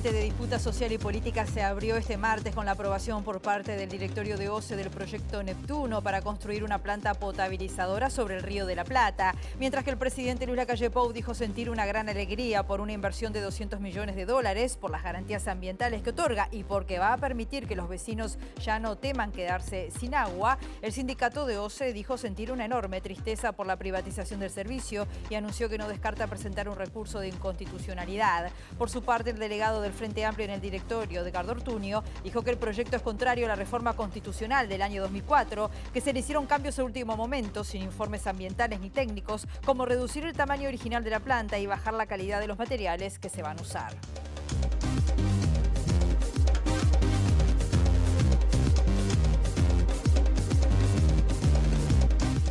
trámite de disputa social y política se abrió este martes con la aprobación por parte del directorio de OCE del proyecto Neptuno para construir una planta potabilizadora sobre el Río de la Plata, mientras que el presidente Luis Lacalle Pou dijo sentir una gran alegría por una inversión de 200 millones de dólares, por las garantías ambientales que otorga y porque va a permitir que los vecinos ya no teman quedarse sin agua. El sindicato de OCE dijo sentir una enorme tristeza por la privatización del servicio y anunció que no descarta presentar un recurso de inconstitucionalidad. Por su parte, el delegado del Frente Amplio en el directorio, Edgardo Ortuño, dijo que el proyecto es contrario a la reforma constitucional del año 2004, que se le hicieron cambios a último momento, sin informes ambientales ni técnicos, como reducir el tamaño original de la planta y bajar la calidad de los materiales que se van a usar.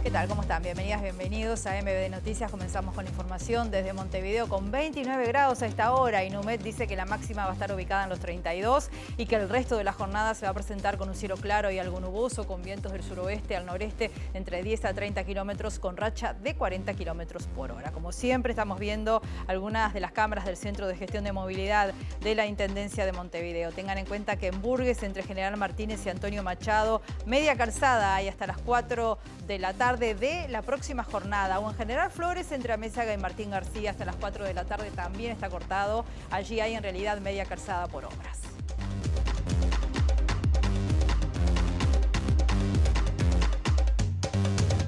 ¿Qué tal? ¿Cómo están? Bienvenidas, bienvenidos a MBD Noticias. Comenzamos con información desde Montevideo con 29 grados a esta hora. Inumet dice que la máxima va a estar ubicada en los 32 y que el resto de la jornada se va a presentar con un cielo claro y algo nuboso, con vientos del suroeste al noreste entre 10 a 30 kilómetros con racha de 40 kilómetros por hora. Como siempre, estamos viendo algunas de las cámaras del Centro de Gestión de Movilidad de la Intendencia de Montevideo. Tengan en cuenta que en Burgues, entre General Martínez y Antonio Machado, media calzada hay hasta las 4 de la tarde de la próxima jornada, o en General Flores entre Amézaga y Martín García hasta las 4 de la tarde también está cortado. Allí hay en realidad media calzada por obras.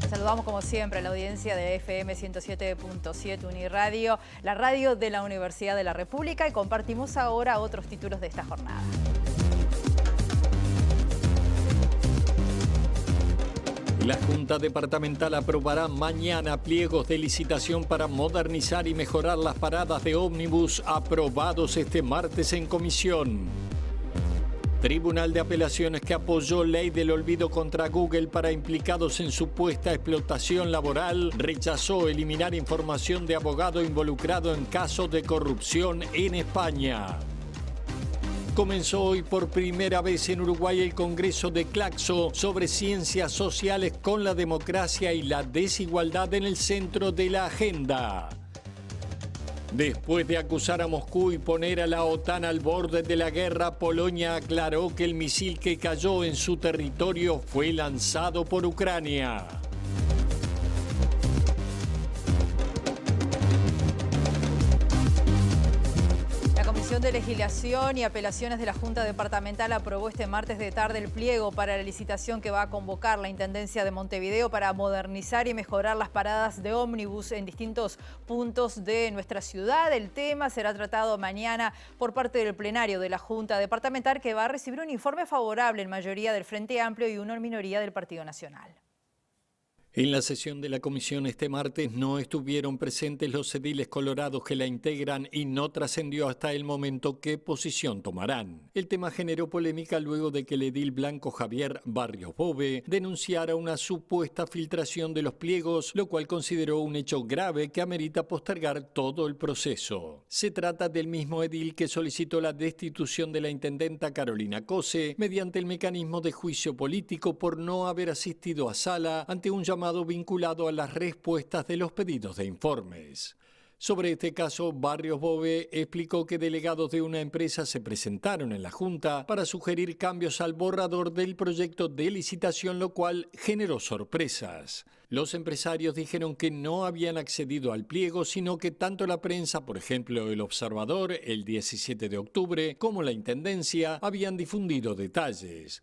Saludamos como siempre a la audiencia de FM 107.7 Uniradio, la radio de la Universidad de la República, y compartimos ahora otros títulos de esta jornada. La Junta Departamental aprobará mañana pliegos de licitación para modernizar y mejorar las paradas de ómnibus aprobados este martes en comisión. Tribunal de Apelaciones que apoyó ley del olvido contra Google para implicados en supuesta explotación laboral rechazó eliminar información de abogado involucrado en casos de corrupción en España. Comenzó hoy por primera vez en Uruguay el Congreso de Claxo sobre ciencias sociales con la democracia y la desigualdad en el centro de la agenda. Después de acusar a Moscú y poner a la OTAN al borde de la guerra, Polonia aclaró que el misil que cayó en su territorio fue lanzado por Ucrania. La Comisión de Legislación y Apelaciones de la Junta Departamental aprobó este martes de tarde el pliego para la licitación que va a convocar la Intendencia de Montevideo para modernizar y mejorar las paradas de ómnibus en distintos puntos de nuestra ciudad. El tema será tratado mañana por parte del plenario de la Junta Departamental, que va a recibir un informe favorable en mayoría del Frente Amplio y una minoría del Partido Nacional. En la sesión de la comisión este martes no estuvieron presentes los ediles colorados que la integran y no trascendió hasta el momento qué posición tomarán. El tema generó polémica luego de que el edil blanco Javier Barrios Bove denunciara una supuesta filtración de los pliegos, lo cual consideró un hecho grave que amerita postergar todo el proceso. Se trata del mismo edil que solicitó la destitución de la intendenta Carolina Cose mediante el mecanismo de juicio político por no haber asistido a sala ante un llamado vinculado a las respuestas de los pedidos de informes. Sobre este caso, Barrios Bove explicó que delegados de una empresa se presentaron en la Junta para sugerir cambios al borrador del proyecto de licitación, lo cual generó sorpresas. Los empresarios dijeron que no habían accedido al pliego, sino que tanto la prensa, por ejemplo El Observador, el 17 de octubre, como la Intendencia habían difundido detalles.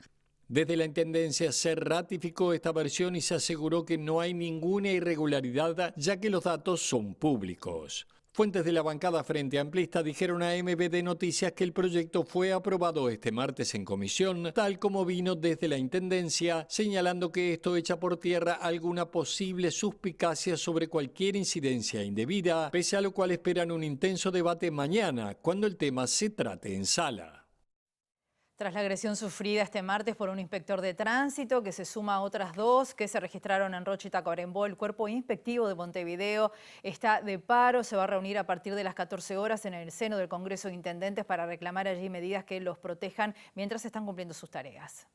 Desde la Intendencia se ratificó esta versión y se aseguró que no hay ninguna irregularidad, ya que los datos son públicos. Fuentes de la bancada Frente Amplista dijeron a MBD Noticias que el proyecto fue aprobado este martes en comisión, tal como vino desde la Intendencia, señalando que esto echa por tierra alguna posible suspicacia sobre cualquier incidencia indebida, pese a lo cual esperan un intenso debate mañana, cuando el tema se trate en sala. Tras la agresión sufrida este martes por un inspector de tránsito, que se suma a otras dos que se registraron en Rocha y Tacuarembó, el Cuerpo Inspectivo de Montevideo está de paro. Se va a reunir a partir de las 14 horas en el seno del Congreso de Intendentes para reclamar allí medidas que los protejan mientras están cumpliendo sus tareas.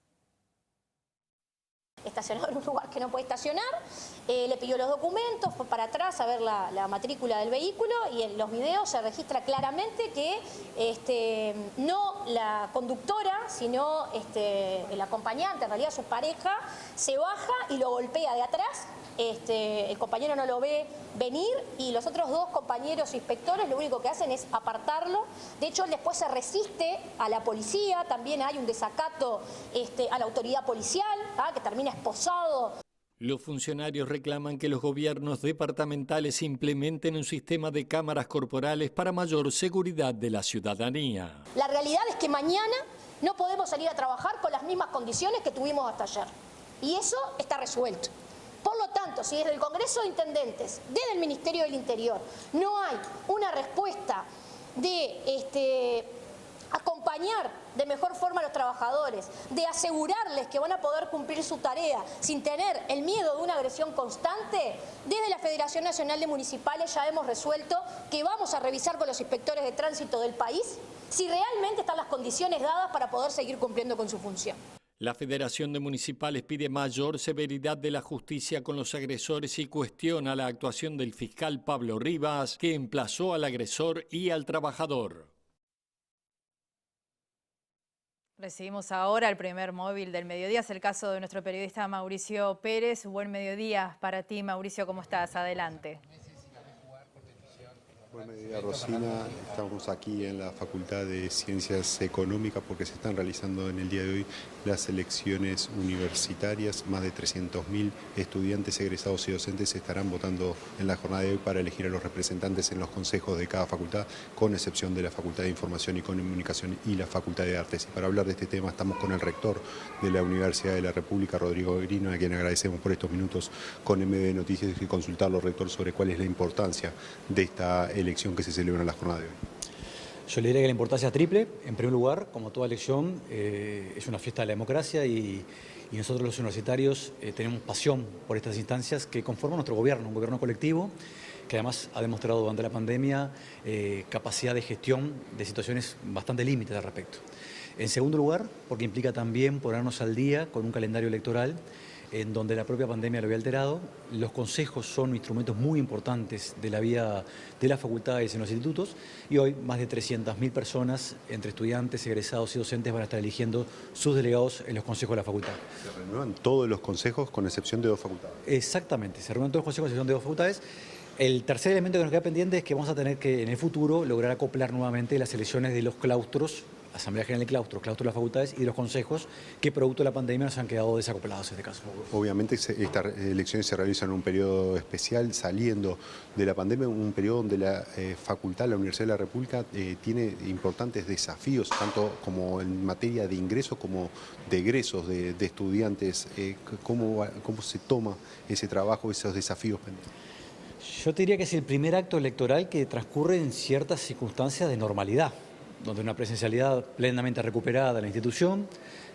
estacionado en un lugar que no puede estacionar, le pidió los documentos, fue para atrás a ver la matrícula del vehículo y en los videos se registra claramente que no la conductora, sino el acompañante, en realidad su pareja, se baja y lo golpea de atrás. El compañero no lo ve venir y los otros dos compañeros inspectores lo único que hacen es apartarlo. De hecho, él después se resiste a la policía, también hay un desacato a la autoridad policial, que termina esposado. Los funcionarios reclaman que los gobiernos departamentales implementen un sistema de cámaras corporales para mayor seguridad de la ciudadanía. La realidad es que mañana no podemos salir a trabajar con las mismas condiciones que tuvimos hasta ayer. Y eso está resuelto. Por lo tanto, si desde el Congreso de Intendentes, desde el Ministerio del Interior, no hay una respuesta de acompañar de mejor forma a los trabajadores, de asegurarles que van a poder cumplir su tarea sin tener el miedo de una agresión constante, desde la Federación Nacional de Municipales ya hemos resuelto que vamos a revisar con los inspectores de tránsito del país si realmente están las condiciones dadas para poder seguir cumpliendo con su función. La Federación de Municipales pide mayor severidad de la justicia con los agresores y cuestiona la actuación del fiscal Pablo Rivas, que emplazó al agresor y al trabajador. Recibimos ahora el primer móvil del mediodía. Es el caso de nuestro periodista Mauricio Pérez. Buen mediodía para ti, Mauricio. ¿Cómo estás? Adelante. Buen mediodía, Rosina. Estamos aquí en la Facultad de Ciencias Económicas porque se están realizando en el día de hoy las elecciones universitarias. Más de 300.000 estudiantes, egresados y docentes estarán votando en la jornada de hoy para elegir a los representantes en los consejos de cada facultad, con excepción de la Facultad de Información y Comunicación y la Facultad de Artes. Y para hablar de este tema estamos con el rector de la Universidad de la República, Rodrigo Grino, a quien agradecemos por estos minutos con MB Noticias y consultarlo, rector, sobre cuál es la importancia de esta elección que se celebra en la jornada de hoy. Yo le diría que la importancia es triple. En primer lugar, como toda elección, es una fiesta de la democracia y nosotros los universitarios tenemos pasión por estas instancias que conforman nuestro gobierno, un gobierno colectivo que además ha demostrado durante la pandemia capacidad de gestión de situaciones bastante límites al respecto. En segundo lugar, porque implica también ponernos al día con un calendario electoral en donde la propia pandemia lo había alterado. Los consejos son instrumentos muy importantes de la vida de las facultades en los institutos y hoy más de 300.000 personas, entre estudiantes, egresados y docentes, van a estar eligiendo sus delegados en los consejos de la facultad. ¿Se renuevan todos los consejos con excepción de 2 facultades? Exactamente, se renuevan todos los consejos con excepción de 2 facultades. El tercer elemento que nos queda pendiente es que vamos a tener que en el futuro lograr acoplar nuevamente las elecciones de los claustros, Asamblea General de Claustros, claustros de las facultades y de los consejos que producto de la pandemia nos han quedado desacoplados en este caso. Obviamente estas elecciones se realizan en un periodo especial, saliendo de la pandemia, un periodo donde la facultad, la Universidad de la República, tiene importantes desafíos, tanto como en materia de ingresos como de egresos de estudiantes. ¿Cómo se toma ese trabajo, esos desafíos pendientes? Yo te diría que es el primer acto electoral que transcurre en ciertas circunstancias de normalidad, donde una presencialidad plenamente recuperada en la institución,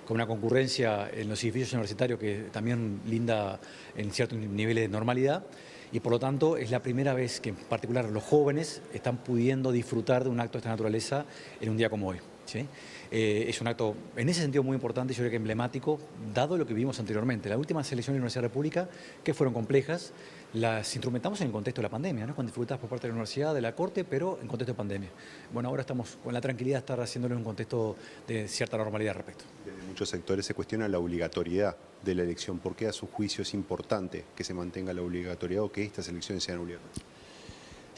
con una concurrencia en los edificios universitarios que también linda en ciertos niveles de normalidad, y por lo tanto es la primera vez que en particular los jóvenes están pudiendo disfrutar de un acto de esta naturaleza en un día como hoy, ¿sí? Es un acto en ese sentido muy importante, yo creo que emblemático, dado lo que vivimos anteriormente. Las últimas elecciones de la Universidad de la República, que fueron complejas, las instrumentamos en el contexto de la pandemia, ¿no? Con dificultades por parte de la universidad, de la corte, pero en contexto de pandemia. Bueno, ahora estamos con la tranquilidad de estar haciéndolo en un contexto de cierta normalidad al respecto. Desde muchos sectores se cuestiona la obligatoriedad de la elección. ¿Por qué a su juicio es importante que se mantenga la obligatoriedad o que estas elecciones sean obligatorias?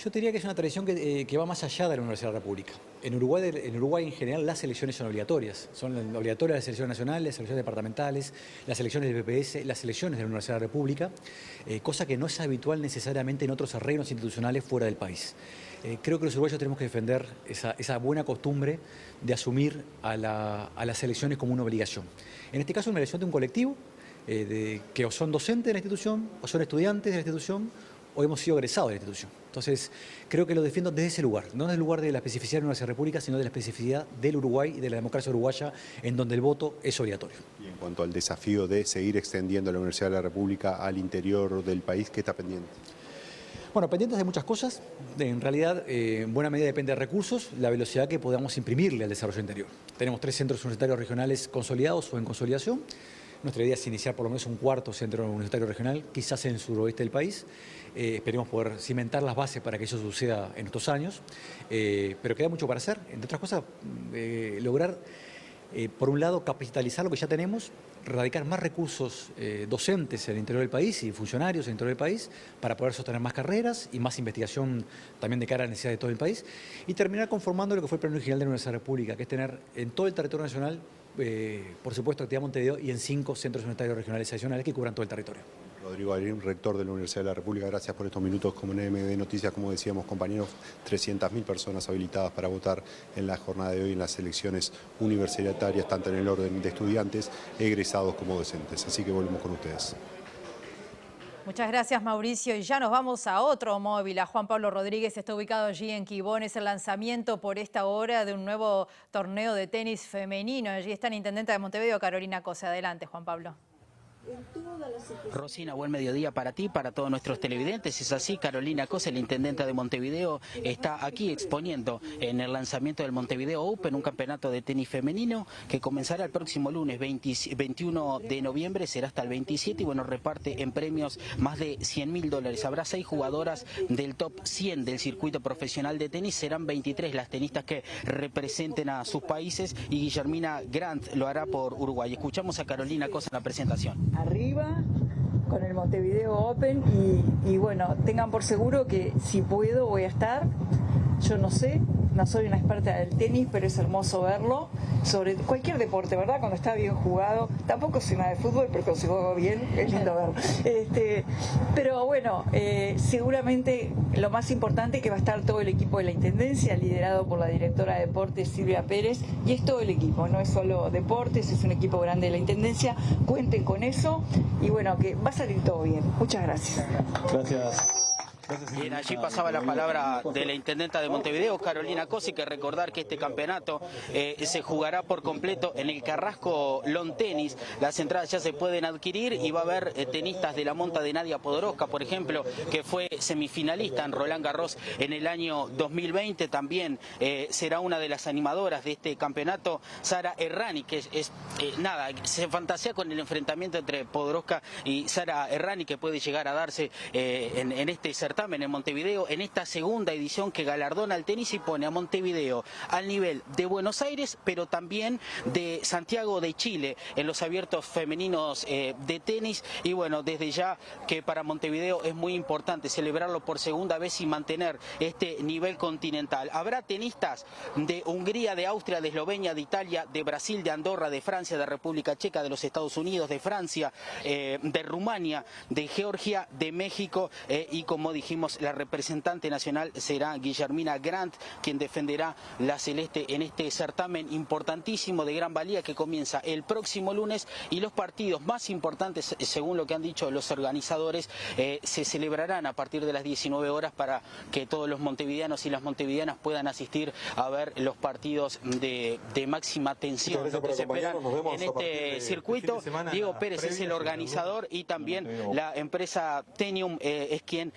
Yo te diría que es una tradición que va más allá de la Universidad de la República. En Uruguay en general las elecciones son obligatorias. Son obligatorias las elecciones nacionales, las elecciones departamentales, las elecciones del PPS, las elecciones de la Universidad de la República, cosa que no es habitual necesariamente en otros arreglos institucionales fuera del país. Creo que los uruguayos tenemos que defender esa buena costumbre de asumir a las elecciones como una obligación. En este caso una elección de un colectivo, que o son docentes de la institución, o son estudiantes de la institución, o hemos sido egresados de la institución. Entonces, creo que lo defiendo desde ese lugar, no desde el lugar de la especificidad de la Universidad de la República, sino de la especificidad del Uruguay y de la democracia uruguaya, en donde el voto es obligatorio. Y en cuanto al desafío de seguir extendiendo la Universidad de la República al interior del país, ¿qué está pendiente? Bueno, pendientes de muchas cosas. En realidad, en buena medida depende de recursos, la velocidad que podamos imprimirle al desarrollo interior. Tenemos 3 centros universitarios regionales consolidados o en consolidación. Nuestra idea es iniciar por lo menos un cuarto centro universitario regional, quizás en el suroeste del país. Esperemos poder cimentar las bases para que eso suceda en estos años, pero queda mucho para hacer. Entre otras cosas, lograr, por un lado, capitalizar lo que ya tenemos, radicar más recursos docentes en el interior del país y funcionarios en el interior del país para poder sostener más carreras y más investigación también de cara a la necesidad de todo el país, y terminar conformando lo que fue el Plan Original de la Universidad de la República, que es tener en todo el territorio nacional, por supuesto, actividad Montevideo y en 5 centros universitarios regionales adicionales que cubran todo el territorio. Rodrigo Aguirre, rector de la Universidad de la República, gracias por estos minutos como NMD Noticias. Como decíamos, compañeros, 300.000 personas habilitadas para votar en la jornada de hoy en las elecciones universitarias, tanto en el orden de estudiantes, egresados como docentes. Así que volvemos con ustedes. Muchas gracias, Mauricio. Y ya nos vamos a otro móvil. A Juan Pablo Rodríguez está ubicado allí en Quibón. Es el lanzamiento por esta hora de un nuevo torneo de tenis femenino. Allí está la intendenta de Montevideo, Carolina Cose. Adelante, Juan Pablo. Rosina, buen mediodía para ti, para todos nuestros televidentes. Es así, Carolina Cose, la intendenta de Montevideo, está aquí exponiendo en el lanzamiento del Montevideo Open, un campeonato de tenis femenino que comenzará el próximo lunes 21 de noviembre, será hasta el 27 y bueno, reparte en premios más de $100.000. Habrá 6 jugadoras del top 100 del circuito profesional de tenis, serán 23 las tenistas que representen a sus países y Guillermina Grant lo hará por Uruguay. Escuchamos a Carolina Cose en la presentación. Arriba con el Montevideo Open y bueno, tengan por seguro que si puedo voy a estar. Yo no sé, no soy una experta del tenis, pero es hermoso verlo, sobre cualquier deporte, ¿verdad? Cuando está bien jugado, tampoco soy nada de fútbol, pero cuando se juega bien es lindo verlo. Pero bueno, seguramente lo más importante es que va a estar todo el equipo de la Intendencia, liderado por la directora de deportes Silvia Pérez, y es todo el equipo, no es solo deportes, es un equipo grande de la Intendencia, cuenten con eso, y bueno, que va a salir todo bien. Muchas gracias. Gracias. Bien, allí pasaba la palabra de la intendenta de Montevideo, Carolina Cose, que recordar que este campeonato se jugará por completo en el Carrasco Lawn Tennis. Las entradas ya se pueden adquirir y va a haber tenistas de la monta de Nadia Podoroska, por ejemplo, que fue semifinalista en Roland Garros en el año 2020. También será una de las animadoras de este campeonato, Sara Errani, que se fantasea con el enfrentamiento entre Podoroska y Sara Errani, que puede llegar a darse en este certamen en Montevideo, en esta segunda edición que galardona al tenis y pone a Montevideo al nivel de Buenos Aires, pero también de Santiago de Chile en los abiertos femeninos de tenis. Y bueno, desde ya que para Montevideo es muy importante celebrarlo por segunda vez y mantener este nivel continental. Habrá tenistas de Hungría, de Austria, de Eslovenia, de Italia, de Brasil, de Andorra, de Francia, de República Checa, de los Estados Unidos, de Francia, de Rumania, de Georgia, de México y como dijimos, la representante nacional será Guillermina Grant, quien defenderá la celeste en este certamen importantísimo de gran valía que comienza el próximo lunes, y los partidos más importantes, según lo que han dicho los organizadores, se celebrarán a partir de las 19 horas para que todos los montevideanos y las montevideanas puedan asistir a ver los partidos de máxima tensión. Lo que se espera en este circuito. Diego Pérez es el organizador y también la empresa Tenium es quien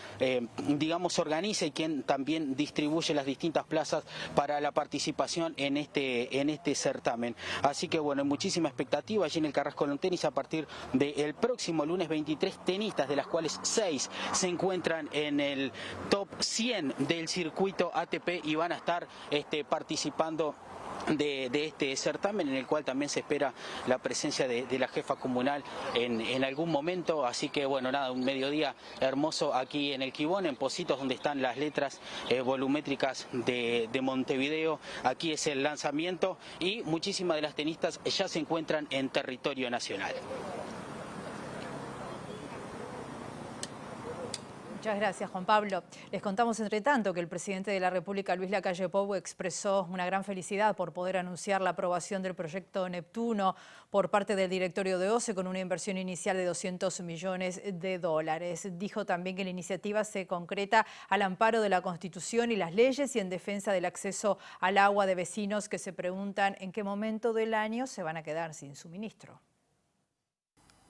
digamos organiza y quien también distribuye las distintas plazas para la participación en este certamen. Así que bueno, hay muchísima expectativa allí en el Carrasco Lawn Tennis a partir del próximo lunes. 23 tenistas, de las cuales 6 se encuentran en el top 100 del circuito ATP y van a estar participando de este certamen, en el cual también se espera la presencia de la jefa comunal en algún momento. Así que bueno, nada, un mediodía hermoso aquí en el Quibón, en Positos, donde están las letras volumétricas de Montevideo. Aquí es el lanzamiento y muchísimas de las tenistas ya se encuentran en territorio nacional. Muchas gracias, Juan Pablo. Les contamos, entre tanto, que el presidente de la República, Luis Lacalle Pou, expresó una gran felicidad por poder anunciar la aprobación del proyecto Neptuno por parte del directorio de OCE con una inversión inicial de $200 millones. Dijo también que la iniciativa se concreta al amparo de la Constitución y las leyes y en defensa del acceso al agua de vecinos que se preguntan en qué momento del año se van a quedar sin suministro.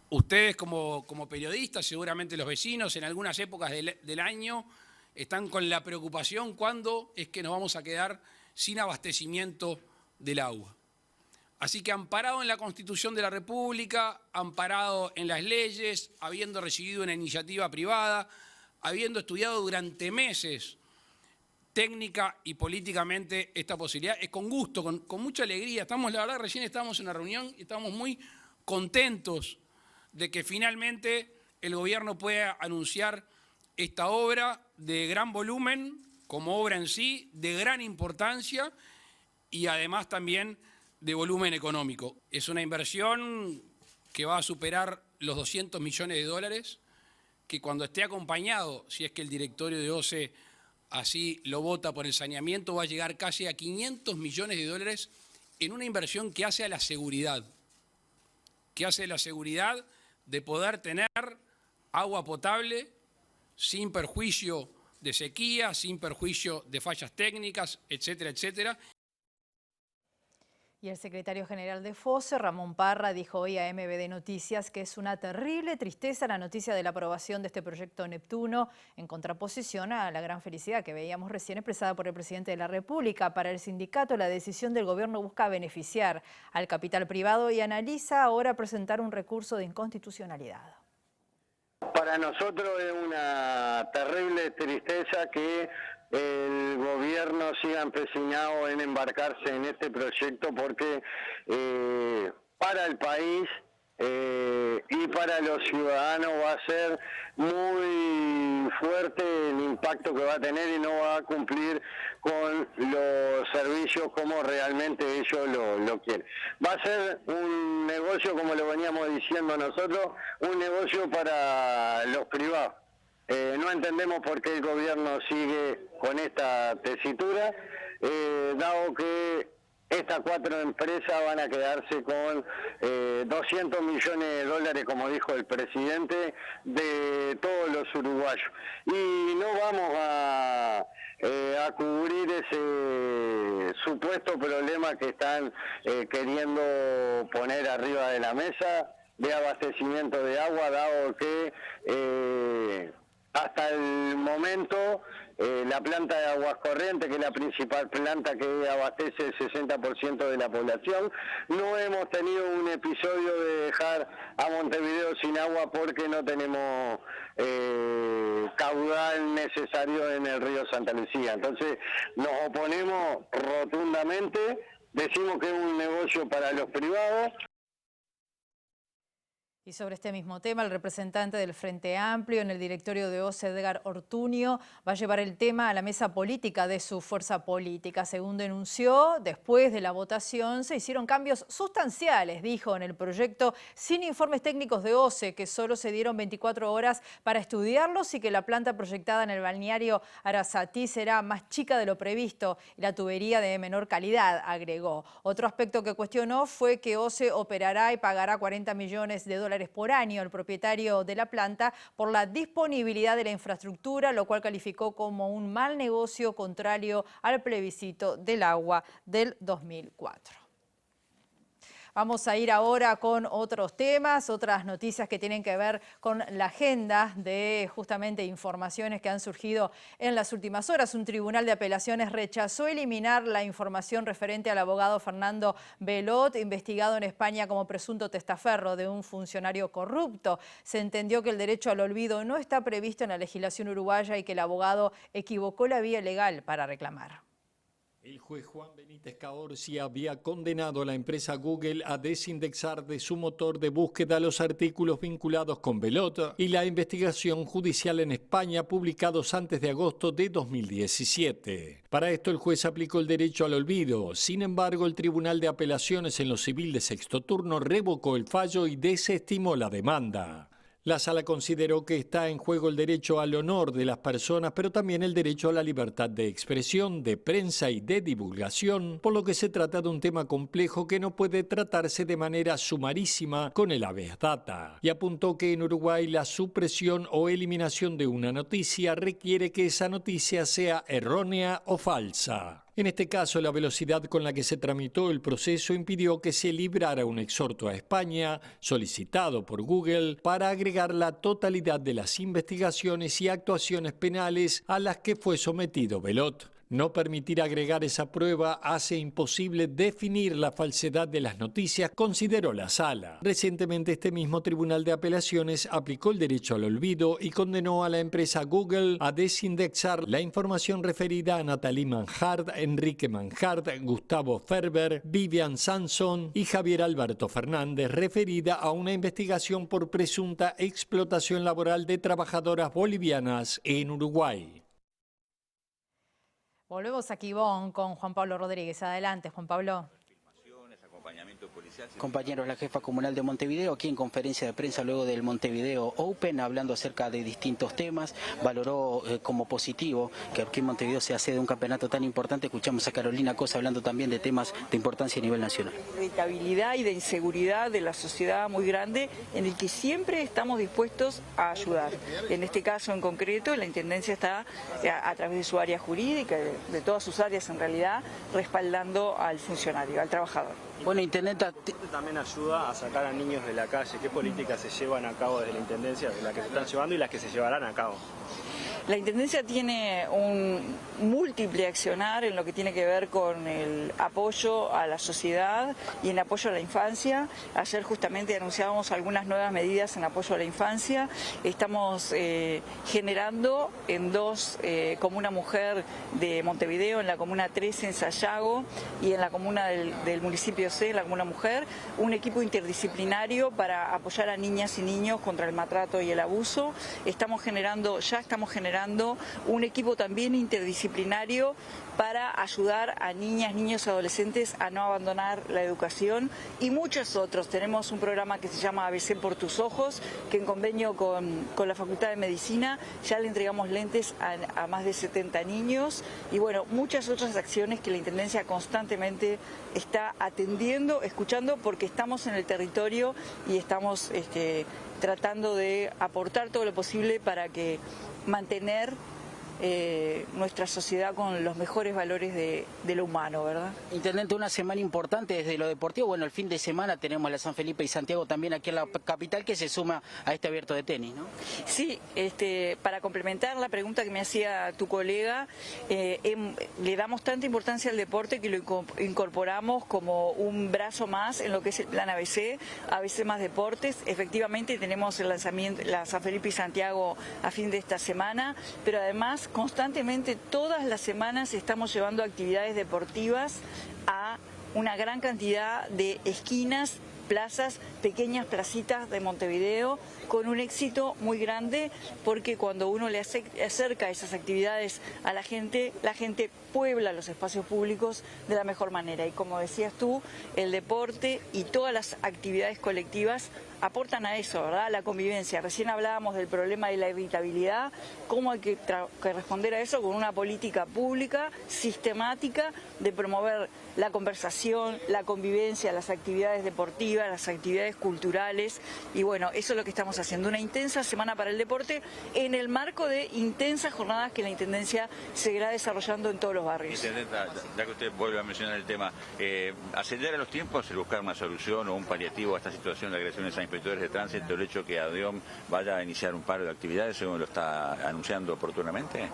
Ustedes como periodistas, seguramente los vecinos, en algunas épocas del año están con la preocupación cuándo es que nos vamos a quedar sin abastecimiento del agua. Así que amparado en la Constitución de la República, amparado en las leyes, habiendo recibido una iniciativa privada, habiendo estudiado durante meses técnica y políticamente esta posibilidad, es con gusto, con mucha alegría. La verdad, recién estábamos en una reunión y estamos muy contentos de que finalmente el gobierno pueda anunciar esta obra de gran volumen, como obra en sí, de gran importancia y además también de volumen económico. Es una inversión que va a superar los 200 millones de dólares, que cuando esté acompañado, si es que el directorio de OCE así lo vota por el saneamiento, va a llegar casi a 500 millones de dólares en una inversión que hace a la seguridad, de poder tener agua potable sin perjuicio de sequía, sin perjuicio de fallas técnicas, etcétera, etcétera. Y el secretario general de FOSE, Ramón Parra, dijo hoy a MBD Noticias que es una terrible tristeza la noticia de la aprobación de este proyecto Neptuno, en contraposición a la gran felicidad que veíamos recién expresada por el presidente de la República. Para el sindicato, la decisión del gobierno busca beneficiar al capital privado y analiza ahora presentar un recurso de inconstitucionalidad. Para nosotros es una terrible tristeza que el gobierno siga empecinado en embarcarse en este proyecto porque para el país y para los ciudadanos va a ser muy fuerte el impacto que va a tener y no va a cumplir con los servicios como realmente ellos lo quieren. Va a ser un negocio, como lo veníamos diciendo nosotros, un negocio para los privados. No entendemos por qué el gobierno sigue con esta tesitura, dado que estas 4 empresas van a quedarse con 200 millones de dólares, como dijo el presidente, de todos los uruguayos. Y no vamos a cubrir ese supuesto problema que están queriendo poner arriba de la mesa de abastecimiento de agua, dado que hasta el momento la planta de Aguas Corrientes, que es la principal planta que abastece el 60% de la población, no hemos tenido un episodio de dejar a Montevideo sin agua porque no tenemos caudal necesario en el río Santa Lucía. Entonces nos oponemos rotundamente, decimos que es un negocio para los privados. Y sobre este mismo tema, el representante del Frente Amplio en el directorio de OCE, Edgar Ortuño, va a llevar el tema a la mesa política de su fuerza política. Según denunció, después de la votación se hicieron cambios sustanciales, dijo, en el proyecto sin informes técnicos de OCE, que solo se dieron 24 horas para estudiarlos y que la planta proyectada en el balneario Arasatí será más chica de lo previsto y la tubería de menor calidad, agregó. Otro aspecto que cuestionó fue que OCE operará y pagará 40 millones de dólares por año al propietario de la planta por la disponibilidad de la infraestructura, lo cual calificó como un mal negocio contrario al plebiscito del agua del 2004. Vamos a ir ahora con otros temas, otras noticias que tienen que ver con la agenda de justamente informaciones que han surgido en las últimas horas. Un tribunal de apelaciones rechazó eliminar la información referente al abogado Fernando Belot, investigado en España como presunto testaferro de un funcionario corrupto. Se entendió que el derecho al olvido no está previsto en la legislación uruguaya y que el abogado equivocó la vía legal para reclamar. El juez Juan Benítez Caorsi había condenado a la empresa Google a desindexar de su motor de búsqueda los artículos vinculados con Belot y la investigación judicial en España publicados antes de agosto de 2017. Para esto el juez aplicó el derecho al olvido. Sin embargo, el Tribunal de Apelaciones en lo Civil de Sexto Turno revocó el fallo y desestimó la demanda. La sala consideró que está en juego el derecho al honor de las personas, pero también el derecho a la libertad de expresión, de prensa y de divulgación, por lo que se trata de un tema complejo que no puede tratarse de manera sumarísima con el habeas data. Y apuntó que en Uruguay la supresión o eliminación de una noticia requiere que esa noticia sea errónea o falsa. En este caso, la velocidad con la que se tramitó el proceso impidió que se librara un exhorto a España, solicitado por Google, para agregar la totalidad de las investigaciones y actuaciones penales a las que fue sometido Belot. No permitir agregar esa prueba hace imposible definir la falsedad de las noticias, consideró la sala. Recientemente este mismo Tribunal de Apelaciones aplicó el derecho al olvido y condenó a la empresa Google a desindexar la información referida a Natalie Manjard, Enrique Manjard, Gustavo Ferber, Vivian Sanson y Javier Alberto Fernández, referida a una investigación por presunta explotación laboral de trabajadoras bolivianas en Uruguay. Volvemos a Quibón con Juan Pablo Rodríguez. Adelante, Juan Pablo. Compañeros, la jefa comunal de Montevideo, aquí en conferencia de prensa luego del Montevideo Open, hablando acerca de distintos temas, valoró como positivo que aquí en Montevideo se hace de un campeonato tan importante. Escuchamos a Carolina Cosa hablando también de temas de importancia a nivel nacional. De estabilidad y de inseguridad de la sociedad muy grande, en el que siempre estamos dispuestos a ayudar. En este caso en concreto, la Intendencia está a través de su área jurídica, de todas sus áreas en realidad, respaldando al funcionario, al trabajador. Bueno, Intendenta, también ayuda a sacar a niños de la calle. ¿Qué políticas se llevan a cabo desde la Intendencia, de las que se están llevando y las que se llevarán a cabo? La Intendencia tiene un múltiple accionar en lo que tiene que ver con el apoyo a la sociedad y en apoyo a la infancia. Ayer justamente anunciábamos algunas nuevas medidas en apoyo a la infancia. Estamos generando en dos Comuna Mujer de Montevideo, en la Comuna 13 en Sayago y en la comuna del municipio C, en la Comuna Mujer, un equipo interdisciplinario para apoyar a niñas y niños contra el maltrato y el abuso. Ya estamos generando un equipo también interdisciplinario para ayudar a niñas, niños y adolescentes a no abandonar la educación y muchos otros. Tenemos un programa que se llama ABC por tus ojos, que en convenio con la Facultad de Medicina ya le entregamos lentes a más de 70 niños y bueno, muchas otras acciones que la Intendencia constantemente está atendiendo, escuchando, porque estamos en el territorio y estamos tratando de aportar todo lo posible para que mantener nuestra sociedad con los mejores valores de lo humano, ¿verdad? Intendente, una semana importante desde lo deportivo. Bueno, el fin de semana tenemos la San Felipe y Santiago también aquí en la capital, que se suma a este abierto de tenis, ¿no? Sí, para complementar la pregunta que me hacía tu colega, le damos tanta importancia al deporte que lo incorporamos como un brazo más en lo que es el plan ABC más deportes. Efectivamente tenemos el lanzamiento, la San Felipe y Santiago a fin de esta semana, pero además constantemente todas las semanas estamos llevando actividades deportivas a una gran cantidad de esquinas, plazas, pequeñas placitas de Montevideo, con un éxito muy grande, porque cuando uno le acerca esas actividades a la gente puebla los espacios públicos de la mejor manera. Y como decías tú, el deporte y todas las actividades colectivas aportan a eso, ¿verdad? La convivencia. Recién hablábamos del problema de la irritabilidad, cómo hay que responder a eso con una política pública sistemática de promover la conversación, la convivencia, las actividades deportivas, las actividades culturales. Y bueno, eso es lo que estamos haciendo, una intensa semana para el deporte en el marco de intensas jornadas que la Intendencia seguirá desarrollando en todos los barrios. Intendenta, ya que usted vuelve a mencionar el tema, acelerar los tiempos, el buscar una solución o un paliativo a esta situación de agresiones a inspectores de tránsito, el hecho que ADIOM vaya a iniciar un paro de actividades, según lo está anunciando oportunamente.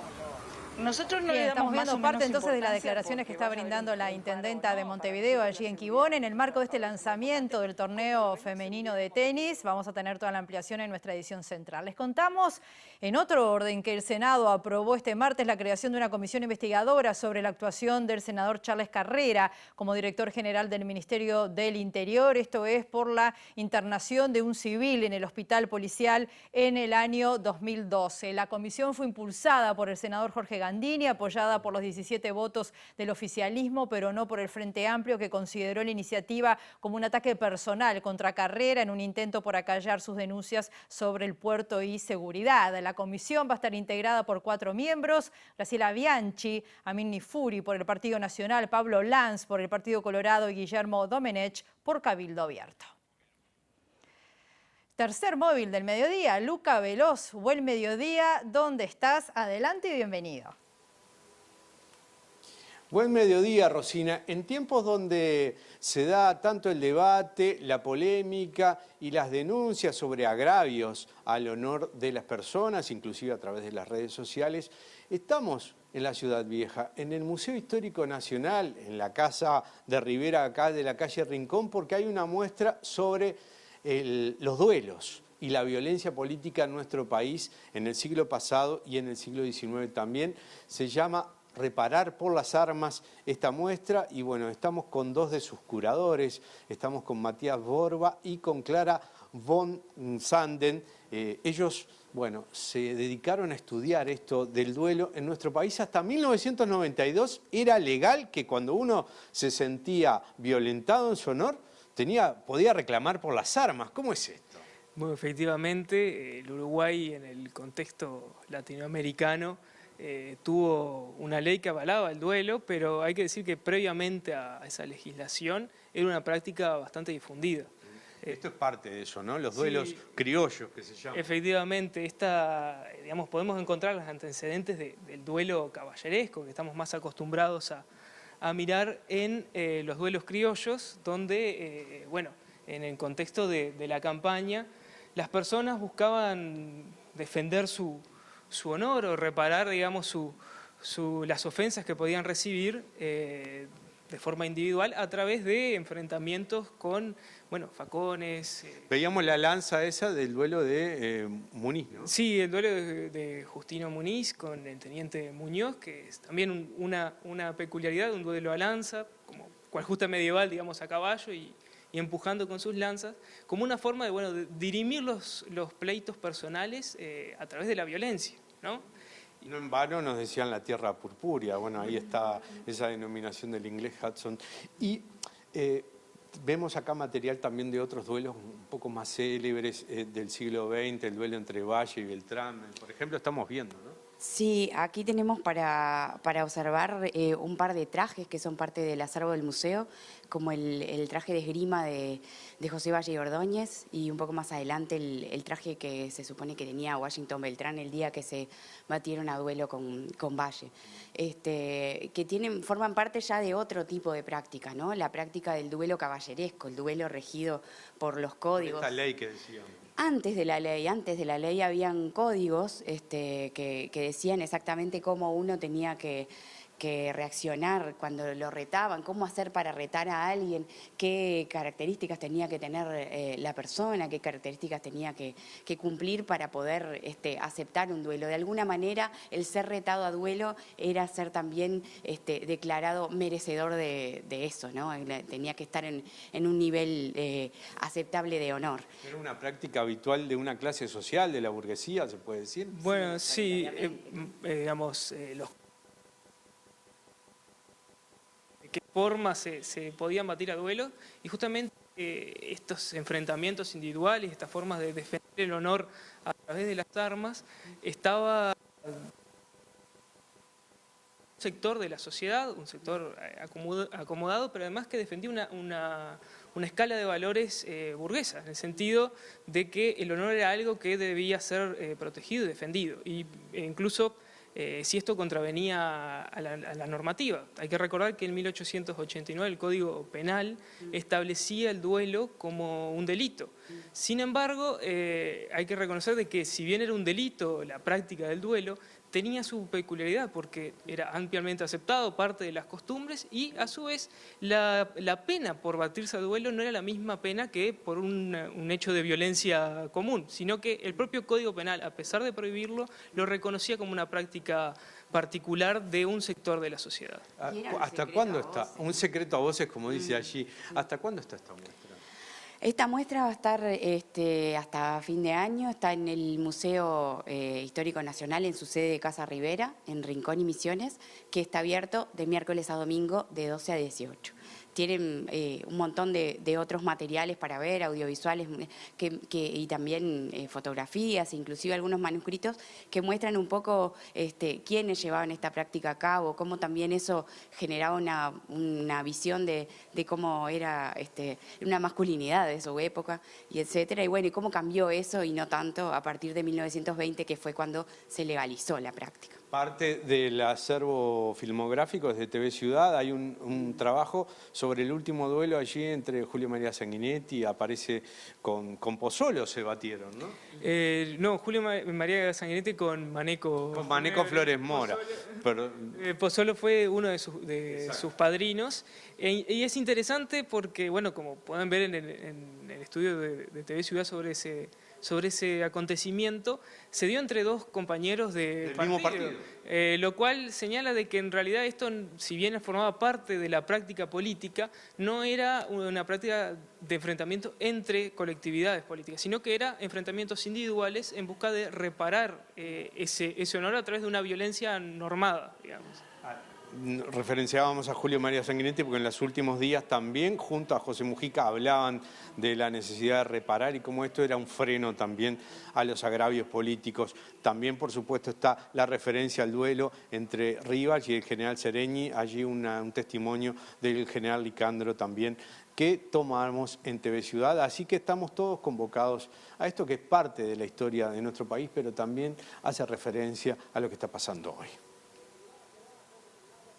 Nosotros no Bien, le damos estamos más viendo o menos parte entonces de las importancia declaraciones que porque está brindando la intendenta de Montevideo allí en Quibón. En el marco de este lanzamiento del torneo femenino de tenis, vamos a tener toda la ampliación en nuestra edición central. Les contamos en otro orden que el Senado aprobó este martes la creación de una comisión investigadora sobre la actuación del senador Charles Carrera como director general del Ministerio del Interior. Esto es por la internación de un civil en el hospital policial en el año 2012. La comisión fue impulsada por el senador Jorge Gandini, apoyada por los 17 votos del oficialismo, pero no por el Frente Amplio, que consideró la iniciativa como un ataque personal contra Carrera en un intento por acallar sus denuncias sobre el puerto y seguridad. La comisión va a estar integrada por 4 miembros: Graciela Bianchi, Amin Nifuri por el Partido Nacional, Pablo Lanz por el Partido Colorado y Guillermo Domenech por Cabildo Abierto. Tercer móvil del mediodía, Luca Veloz. Buen mediodía, ¿dónde estás? Adelante y bienvenido. Buen mediodía, Rosina. En tiempos donde se da tanto el debate, la polémica y las denuncias sobre agravios al honor de las personas, inclusive a través de las redes sociales, Estamos en la Ciudad Vieja, en el Museo Histórico Nacional, en la Casa de Rivera, acá de la calle Rincón, porque hay una muestra sobre los duelos y la violencia política en nuestro país en el siglo pasado y en el siglo XIX también. Se llama Reparar por las armas esta muestra y bueno, estamos con dos de sus curadores, estamos con Matías Borba y con Clara von Sanden. Ellos, bueno, se dedicaron a estudiar esto del duelo en nuestro país. Hasta 1992 era legal que cuando uno se sentía violentado en su honor, podía reclamar por las armas. ¿Cómo es esto? Bueno, efectivamente, el Uruguay en el contexto latinoamericano tuvo una ley que avalaba el duelo, pero hay que decir que previamente a esa legislación era una práctica bastante difundida. Esto es parte de eso, ¿no? Los duelos criollos que se llaman. Efectivamente, podemos encontrar los antecedentes del duelo caballeresco, que estamos más acostumbrados a mirar en los duelos criollos, donde, en el contexto de la campaña, las personas buscaban defender su honor o reparar, digamos, las ofensas que podían recibir de forma individual a través de enfrentamientos con, facones. Veíamos la lanza esa del duelo de Muniz, ¿no? Sí, el duelo de Justino Muniz con el teniente Muñoz, que es también una peculiaridad, un duelo a lanza, como cual justa medieval, digamos, a caballo y empujando con sus lanzas, como una forma de dirimir los pleitos personales a través de la violencia, ¿no? Y no en vano nos decían la tierra purpúrea, bueno, ahí está esa denominación del inglés Hudson. Y vemos acá material también de otros duelos un poco más célebres del siglo XX, el duelo entre Valle y Beltrán, por ejemplo, estamos viendo, ¿no? Sí, aquí tenemos para observar un par de trajes que son parte del acervo del museo, como el traje de esgrima de José Valle y Ordóñez y un poco más adelante el traje que se supone que tenía Washington Beltrán el día que se batieron a duelo con Valle, que forman parte ya de otro tipo de práctica, ¿no? La práctica del duelo caballeresco, el duelo regido por los códigos. Esta ley que decíamos. Antes de la ley habían códigos que decían exactamente cómo uno tenía que reaccionar cuando lo retaban, cómo hacer para retar a alguien, qué características tenía que tener la persona, qué características tenía que cumplir para poder aceptar un duelo. De alguna manera, el ser retado a duelo era ser también declarado merecedor de eso, ¿no? Tenía que estar en un nivel aceptable de honor. ¿Era una práctica habitual de una clase social, de la burguesía, se puede decir? Bueno, sí, los de qué forma se podían batir a duelo y justamente estos enfrentamientos individuales, estas formas de defender el honor a través de las armas, estaba un sector de la sociedad, un sector acomodado, pero además que defendía una escala de valores burguesa, en el sentido de que el honor era algo que debía ser protegido y defendido, e incluso si esto contravenía a la normativa. Hay que recordar que en 1889 el Código Penal establecía el duelo como un delito. Sin embargo, hay que reconocer de que si bien era un delito la práctica del duelo, tenía su peculiaridad porque era ampliamente aceptado, parte de las costumbres, y a su vez la pena por batirse a duelo no era la misma pena que por un hecho de violencia común, sino que el propio Código Penal, a pesar de prohibirlo, lo reconocía como una práctica particular de un sector de la sociedad. ¿Hasta cuándo está? Un secreto a voces, como dice allí. ¿Hasta cuándo está esta muestra? Esta muestra va a estar hasta fin de año, está en el Museo Histórico Nacional, en su sede de Casa Rivera, en Rincón y Misiones, que está abierto de miércoles a domingo de 12 a 18. Tienen un montón de otros materiales para ver, audiovisuales y también fotografías, inclusive algunos manuscritos que muestran un poco quiénes llevaban esta práctica a cabo, cómo también eso generaba una visión de cómo era una masculinidad de su época, y etcétera, y bueno, y cómo cambió eso y no tanto a partir de 1920, que fue cuando se legalizó la práctica. Parte del acervo filmográfico de TV Ciudad, hay un trabajo sobre el último duelo allí entre Julio María Sanguinetti, aparece con Pozzolo se batieron, ¿no? No, Julio María Sanguinetti con Maneco. Con Maneco Flores Mora. Pozzolo fue uno de sus padrinos. Y es interesante porque, bueno, como pueden ver en el estudio de TV Ciudad sobre ese acontecimiento, se dio entre dos compañeros del mismo partido. Lo cual señala de que en realidad esto, si bien formaba parte de la práctica política, no era una práctica de enfrentamiento entre colectividades políticas, sino que era enfrentamientos individuales en busca de reparar ese honor a través de una violencia normada, digamos. Referenciábamos a Julio María Sanguinetti porque en los últimos días también, junto a José Mujica, hablaban de la necesidad de reparar y cómo esto era un freno también a los agravios políticos. También, por supuesto, está la referencia al duelo entre Rivas y el general Sereñi, allí un testimonio del general Licandro también, que tomamos en TV Ciudad. Así que estamos todos convocados a esto que es parte de la historia de nuestro país, pero también hace referencia a lo que está pasando hoy.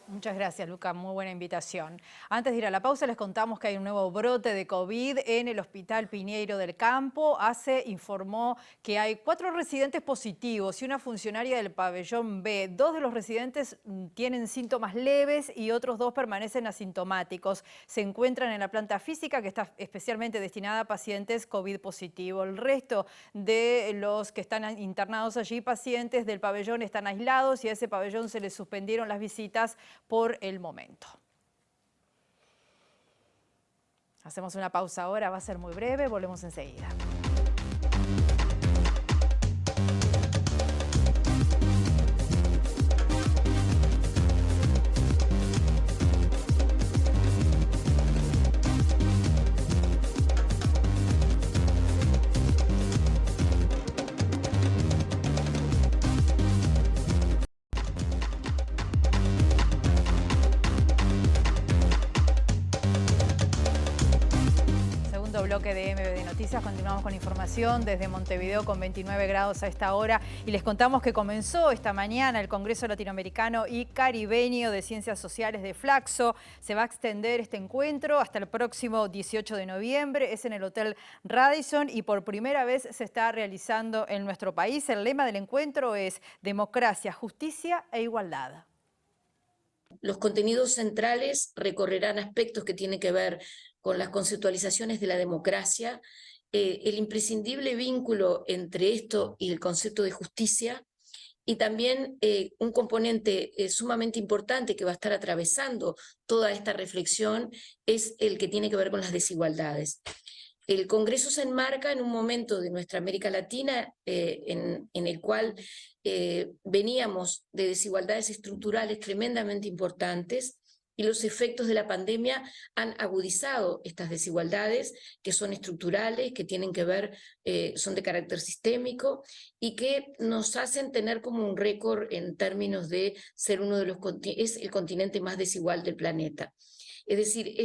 Muchas gracias, Luca. Muy buena invitación. Antes de ir a la pausa, les contamos que hay un nuevo brote de COVID en el Hospital Piñeiro del Campo. ACE informó que hay 4 residentes positivos y una funcionaria del pabellón B. 2 de los residentes tienen síntomas leves y otros 2 permanecen asintomáticos. Se encuentran en la planta física que está especialmente destinada a pacientes COVID positivo. El resto de los que están internados allí, pacientes del pabellón, están aislados y a ese pabellón se les suspendieron las visitas por el momento. Hacemos una pausa ahora, va a ser muy breve, volvemos enseguida. Bloque de MBD Noticias, continuamos con información desde Montevideo con 29 grados a esta hora y les contamos que comenzó esta mañana el Congreso Latinoamericano y Caribeño de Ciencias Sociales de Flaxo. Se va a extender este encuentro hasta el próximo 18 de noviembre, es en el Hotel Radisson y por primera vez se está realizando en nuestro país. El lema del encuentro es democracia, justicia e igualdad. Los contenidos centrales recorrerán aspectos que tienen que ver con las conceptualizaciones de la democracia, el imprescindible vínculo entre esto y el concepto de justicia, y también un componente sumamente importante que va a estar atravesando toda esta reflexión es el que tiene que ver con las desigualdades. El Congreso se enmarca en un momento de nuestra América Latina en el cual veníamos de desigualdades estructurales tremendamente importantes y los efectos de la pandemia han agudizado estas desigualdades que son estructurales, que tienen que ver, son de carácter sistémico y que nos hacen tener como un récord en términos de ser uno de los es el continente más desigual del planeta. Es decir,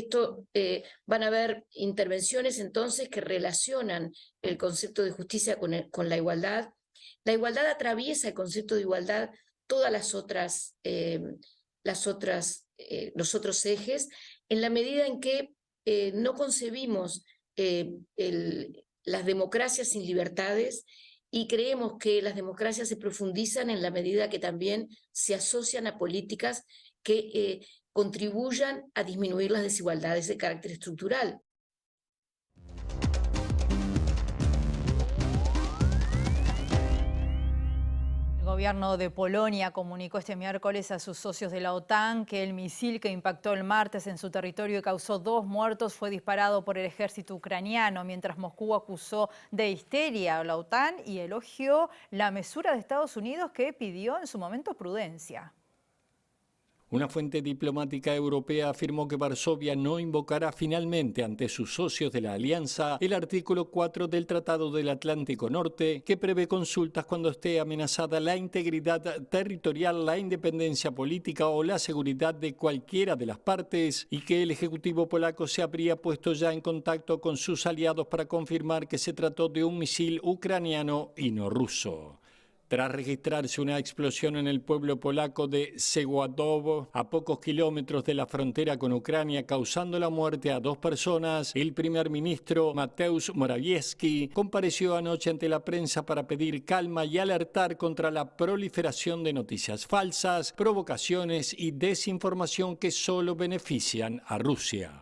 van a haber intervenciones entonces que relacionan el concepto de justicia con la igualdad. La igualdad atraviesa el concepto de igualdad todas los otros ejes, en la medida en que no concebimos las democracias sin libertades y creemos que las democracias se profundizan en la medida que también se asocian a políticas que contribuyan a disminuir las desigualdades de carácter estructural. El gobierno de Polonia comunicó este miércoles a sus socios de la OTAN que el misil que impactó el martes en su territorio y causó 2 muertos fue disparado por el ejército ucraniano, mientras Moscú acusó de histeria a la OTAN y elogió la mesura de Estados Unidos que pidió en su momento prudencia. Una fuente diplomática europea afirmó que Varsovia no invocará finalmente ante sus socios de la alianza el artículo 4 del Tratado del Atlántico Norte, que prevé consultas cuando esté amenazada la integridad territorial, la independencia política o la seguridad de cualquiera de las partes, y que el Ejecutivo polaco se habría puesto ya en contacto con sus aliados para confirmar que se trató de un misil ucraniano y no ruso. tras registrarse una explosión en el pueblo polaco de Seguadowo, a pocos kilómetros de la frontera con Ucrania, causando la muerte a 2 personas, el primer ministro Mateusz Morawiecki compareció anoche ante la prensa para pedir calma y alertar contra la proliferación de noticias falsas, provocaciones y desinformación que solo benefician a Rusia.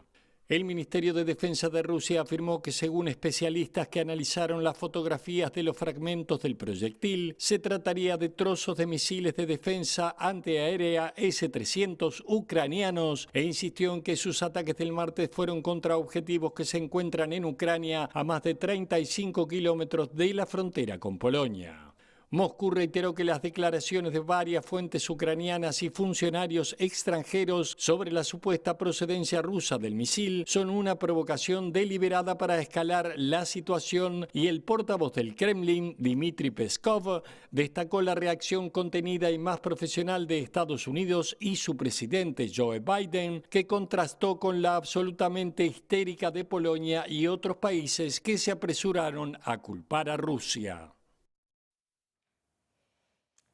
El Ministerio de Defensa de Rusia afirmó que, según especialistas que analizaron las fotografías de los fragmentos del proyectil, se trataría de trozos de misiles de defensa antiaérea S-300 ucranianos e insistió en que sus ataques del martes fueron contra objetivos que se encuentran en Ucrania a más de 35 kilómetros de la frontera con Polonia. Moscú reiteró que las declaraciones de varias fuentes ucranianas y funcionarios extranjeros sobre la supuesta procedencia rusa del misil son una provocación deliberada para escalar la situación, y el portavoz del Kremlin, Dmitry Peskov, destacó la reacción contenida y más profesional de Estados Unidos y su presidente Joe Biden, que contrastó con la absolutamente histérica de Polonia y otros países que se apresuraron a culpar a Rusia.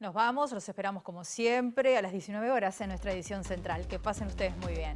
Nos vamos, los esperamos como siempre a las 19 horas en nuestra edición central. Que pasen ustedes muy bien.